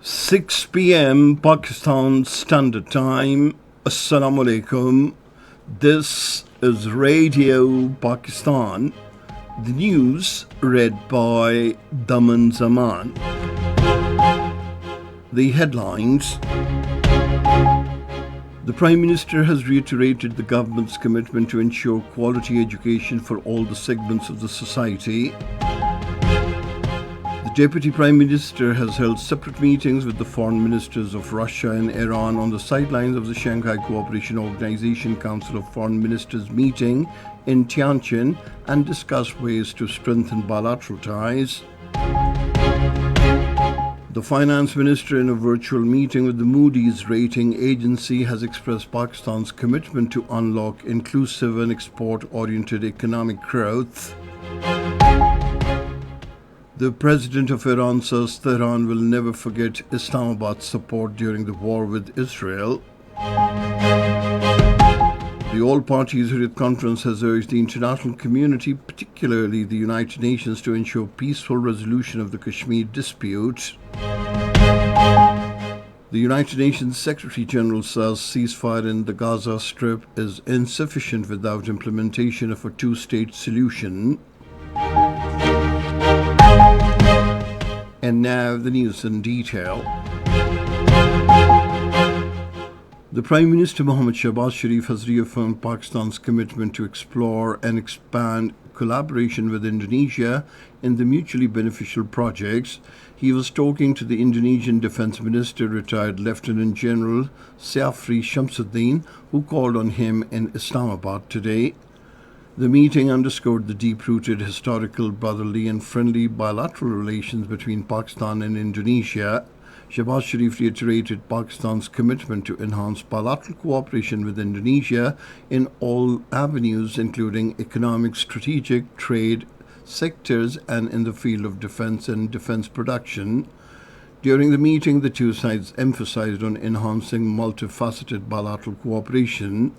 6 p.m. Pakistan Standard Time. Assalamu alaikum. This is Radio Pakistan. The news read by Daman Zaman. The headlines. The Prime Minister has reiterated the government's commitment to ensure quality education for all the segments of the society. The Deputy Prime Minister has held separate meetings with the foreign ministers of Russia and Iran on the sidelines of the Shanghai Cooperation Organization Council of Foreign Ministers meeting in Tianjin and discussed ways to strengthen bilateral ties. The Finance Minister, in a virtual meeting with the Moody's rating agency, has expressed Pakistan's commitment to unlock inclusive and export-oriented economic growth. The President of Iran says Tehran will never forget Islamabad's support during the war with Israel. The All-Party Hurriyat Conference has urged the international community, particularly the United Nations, to ensure peaceful resolution of the Kashmir dispute. The United Nations Secretary General says ceasefire in the Gaza Strip is insufficient without implementation of a two-state solution. And now the news in detail. The Prime Minister Mohammad Shahbaz Sharif has reaffirmed Pakistan's commitment to explore and expand collaboration with Indonesia in the mutually beneficial projects. He was talking to the Indonesian Defence Minister, retired Lieutenant General Syafri Shamsuddin, who called on him in Islamabad today. The meeting underscored the deep-rooted historical, brotherly and friendly bilateral relations between Pakistan and Indonesia. Shahbaz Sharif reiterated Pakistan's commitment to enhance bilateral cooperation with Indonesia in all avenues, including economic, strategic, trade sectors and in the field of defense and defense production. During the meeting, the two sides emphasized on enhancing multifaceted bilateral cooperation.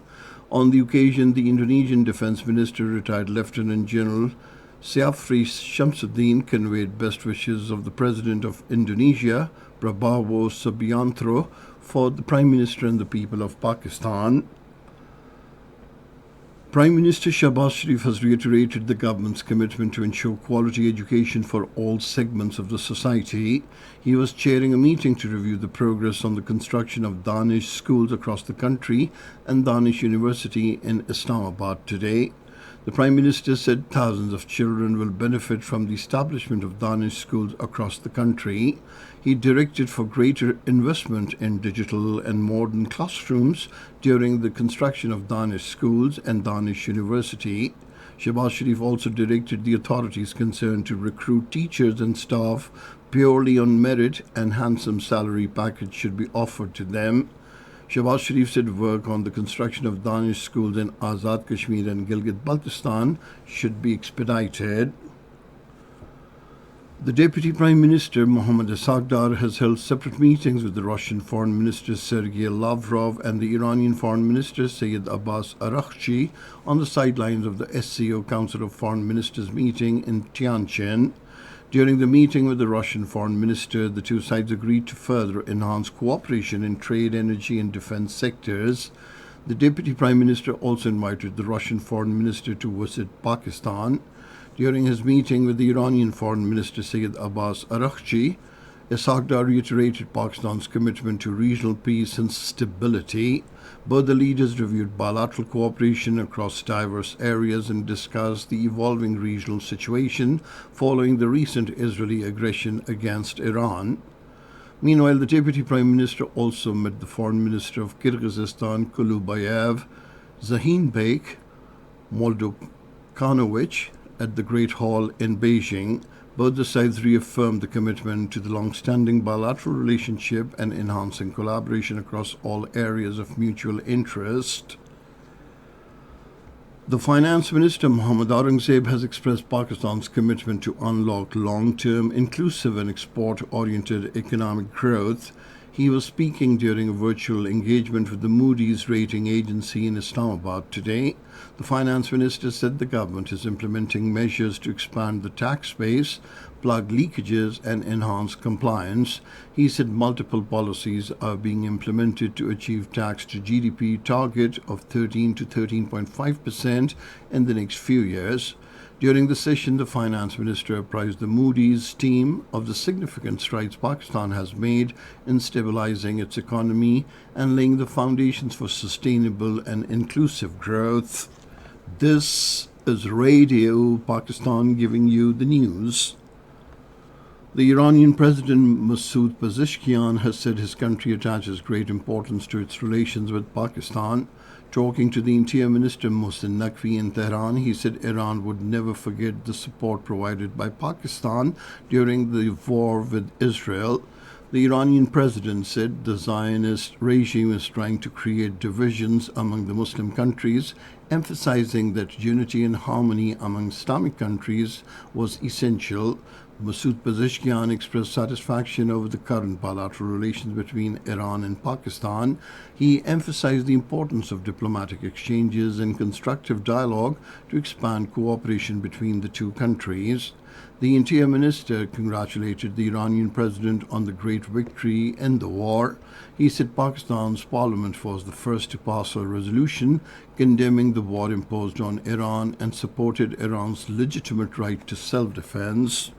On the occasion, the Indonesian Defence Minister, retired Lieutenant General Syafri Shamsuddin, conveyed best wishes of the President of Indonesia, Prabowo Subianto, for the Prime Minister and the people of Pakistan. Prime Minister Shahbaz Sharif has reiterated the government's commitment to ensure quality education for all segments of the society. He was chairing a meeting to review the progress on the construction of Danish schools across the country and Danish University in Islamabad today. The Prime Minister said thousands of children will benefit from the establishment of Danish schools across the country. He directed for greater investment in digital and modern classrooms during the construction of Danish schools and Danish University. Shahbaz Sharif also directed the authorities concerned to recruit teachers and staff purely on merit, and handsome salary package should be offered to them. Shahbaz Sharif said work on the construction of Danish schools in Azad Kashmir and Gilgit-Baltistan should be expedited. The Deputy Prime Minister, Mohammad Asagdar, has held separate meetings with the Russian Foreign Minister Sergei Lavrov and the Iranian Foreign Minister Sayed Abbas Araghchi on the sidelines of the SCO Council of Foreign Ministers meeting in Tianjin. During the meeting with the Russian Foreign Minister, the two sides agreed to further enhance cooperation in trade, energy and defense sectors. The Deputy Prime Minister also invited the Russian Foreign Minister to visit Pakistan. During his meeting with the Iranian Foreign Minister Sayed Abbas Araghchi, Asagdar reiterated Pakistan's commitment to regional peace and stability. Both the leaders reviewed bilateral cooperation across diverse areas and discussed the evolving regional situation following the recent Israeli aggression against Iran. Meanwhile, the Deputy Prime Minister also met the Foreign Minister of Kyrgyzstan, Kulubayev, Zahinbek Moldokanovich, at the Great Hall in Beijing. Both the sides reaffirmed the commitment to the long-standing bilateral relationship and enhancing collaboration across all areas of mutual interest. The Finance Minister, Mohammad Aurangzeb, has expressed Pakistan's commitment to unlock long-term, inclusive and export-oriented economic growth. He was speaking during a virtual engagement with the Moody's rating agency in Islamabad today. The finance minister said the government is implementing measures to expand the tax base, plug leakages, and enhance compliance. He said multiple policies are being implemented to achieve tax to GDP target of 13 to 13.5% in the next few years. During the session, the finance minister apprised the Moody's team of the significant strides Pakistan has made in stabilizing its economy and laying the foundations for sustainable and inclusive growth. This is Radio Pakistan giving you the news. The Iranian President Masoud Pezeshkian has said his country attaches great importance to its relations with Pakistan. Talking to the Interior Minister Mohsin Naqvi in Tehran, he said Iran would never forget the support provided by Pakistan during the war with Israel. The Iranian president said the Zionist regime is trying to create divisions among the Muslim countries, emphasizing that unity and harmony among Islamic countries was essential. Masoud Pezeshkian expressed satisfaction over the current bilateral relations between Iran and Pakistan. He emphasized the importance of diplomatic exchanges and constructive dialogue to expand cooperation between the two countries. The Interior Minister congratulated the Iranian president on the great victory in the war. He said Pakistan's parliament was the first to pass a resolution condemning the war imposed on Iran and supported Iran's legitimate right to self-defense.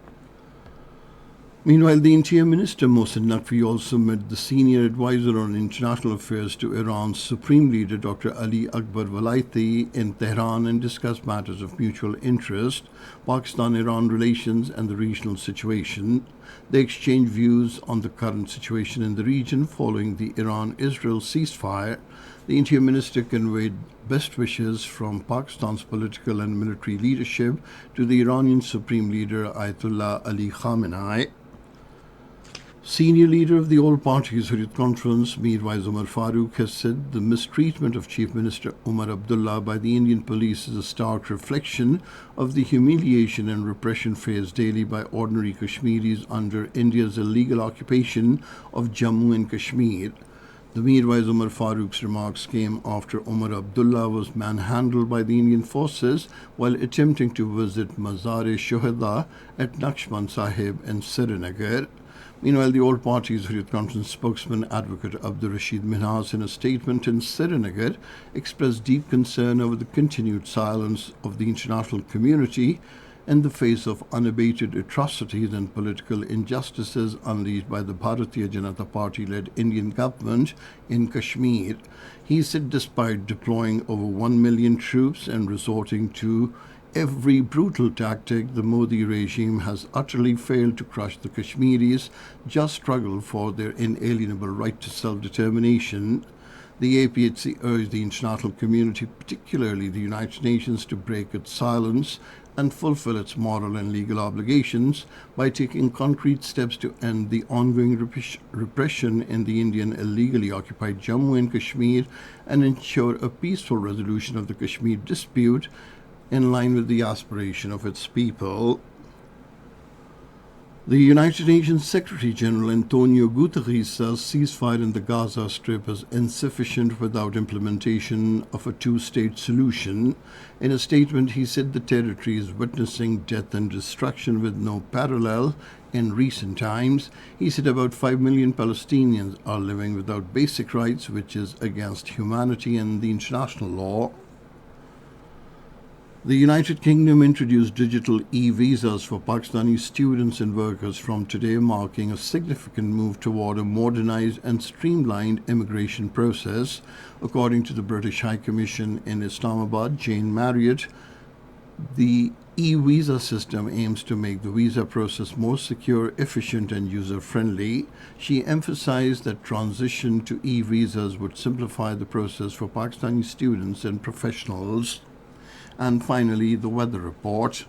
Meanwhile, the Interior Minister Mohsin Naqvi also met the senior advisor on international affairs to Iran's Supreme Leader Dr. Ali Akbar Velayati in Tehran and discussed matters of mutual interest, Pakistan-Iran relations and the regional situation. They exchanged views on the current situation in the region following the Iran-Israel ceasefire. The Interior Minister conveyed best wishes from Pakistan's political and military leadership to the Iranian Supreme Leader Ayatollah Ali Khamenei. Senior leader of the All Parties Hurriyat Conference, Mirwais Umar Farooq, has said the mistreatment of Chief Minister Umar Abdullah by the Indian police is a stark reflection of the humiliation and repression faced daily by ordinary Kashmiris under India's illegal occupation of Jammu and Kashmir. The Mirwais Umar Farooq's remarks came after Umar Abdullah was manhandled by the Indian forces while attempting to visit Mazar-e-Shuhada at Naqshband Sahib in Srinagar. Meanwhile, the All Parties Hurriyat Conference spokesman Advocate Abdul Rashid Minhas, in a statement in Srinagar, expressed deep concern over the continued silence of the international community in the face of unabated atrocities and political injustices unleashed by the Bharatiya Janata Party-led Indian government in Kashmir. He said despite deploying over 1 million troops and resorting to every brutal tactic, the Modi regime has utterly failed to crush the Kashmiris' just struggle for their inalienable right to self-determination. The APHC urged the international community, particularly the United Nations, to break its silence and fulfill its moral and legal obligations by taking concrete steps to end the ongoing repression in the Indian illegally occupied Jammu and Kashmir and ensure a peaceful resolution of the Kashmir dispute in line with the aspiration of its people. The United Nations Secretary General Antonio Guterres says ceasefire in the Gaza Strip is insufficient without implementation of a two-state solution. In a statement, he said the territory is witnessing death and destruction with no parallel in recent times. He said about 5 million Palestinians are living without basic rights, which is against humanity and the international law. The United Kingdom introduced digital e-visas for Pakistani students and workers from today, marking a significant move toward a modernized and streamlined immigration process. According to the British High Commission in Islamabad, Jane Marriott, the e-visa system aims to make the visa process more secure, efficient, and user-friendly. She emphasized that transition to e-visas would simplify the process for Pakistani students and professionals. And finally, the weather report.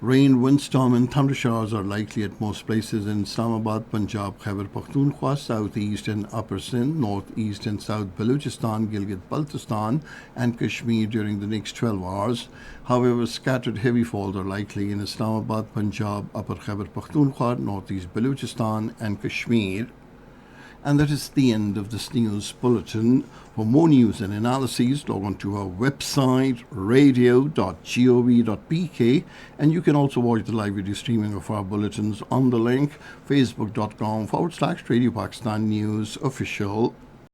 Rain, windstorm and thunder showers are likely at most places in Islamabad, Punjab, Khyber Pakhtunkhwa, southeast and upper Sindh, northeast and south Balochistan, Gilgit-Baltistan and Kashmir during the next 12 hours. However, scattered heavy falls are likely in Islamabad, Punjab, upper Khyber Pakhtunkhwa, northeast Balochistan and Kashmir. And that is the end of this news bulletin. For more news and analyses, log on to our website, radio.gov.pk, and you can also watch the live video streaming of our bulletins on the link facebook.com/Radio Pakistan News Official